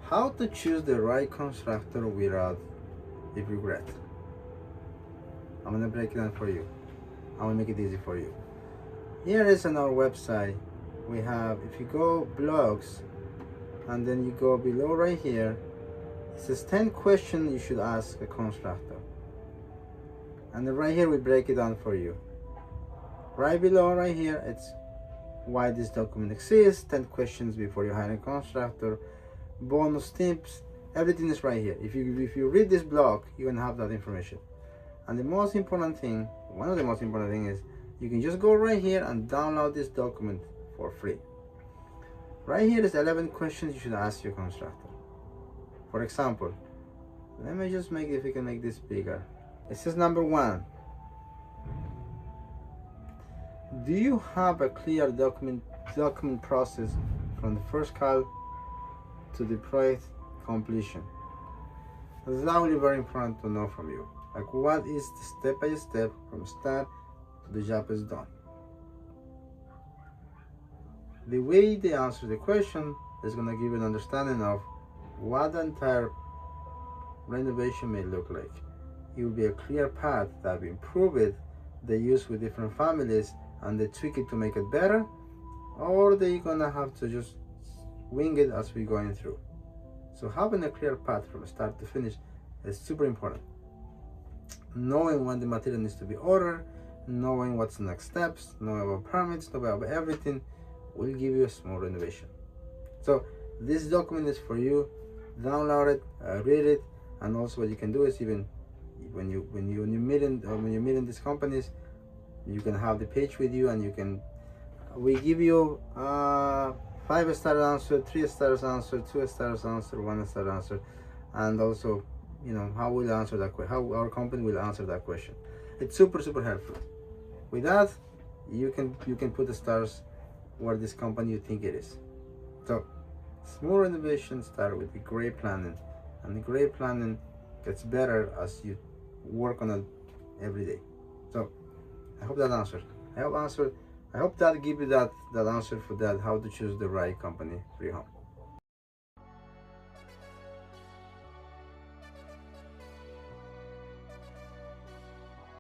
How to choose the right contractor without regret. I'm gonna break it down for you. I'm gonna make it easy for you. Here is on our website. We have, if you go blogs and then you go below right here, it says 10 questions you should ask a contractor. And then right here we break it down for you. Right below right here, it's why this document exists, 10 questions before you hire a contractor, bonus tips, everything is right here. If you read this blog, you're gonna have that information. And the most important thing, one of the most important things is you can just go right here and download this document for free. Right here is 11 questions you should ask your contractor. For example, let me just make, if we can make this bigger. It says number 1. Do you have a clear document process from the first call to the project completion? That's really very important to know from you. Like, what is the step by step from start to the job is done? The way they answer the question is going to give you an understanding of what the entire renovation may look like. It will be a clear path that we improve it, they use with different families, and they tweak it to make it better, or they're gonna have to just wing it as we're going through. So having a clear path from start to finish is super important. Knowing when the material needs to be ordered, knowing what's the next steps, knowing about permits, knowing about everything will give you a small renovation. So this document is for you. Download it, read it, and also what you can do is, even when you're meeting these companies, you can have the page with you, and you can, we give you 5-star answer, 3-star answer, 2-star answer, 1-star answer, and also, you know, how we'll answer that question, how our company will answer that question. It's super helpful. With that, you can put the stars where this company you think it is. So small renovation start with the great planning, and the great planning gets better as you work on it every day. So I hope that answered. I hope that give you that answer for that, how to choose the right company for your home.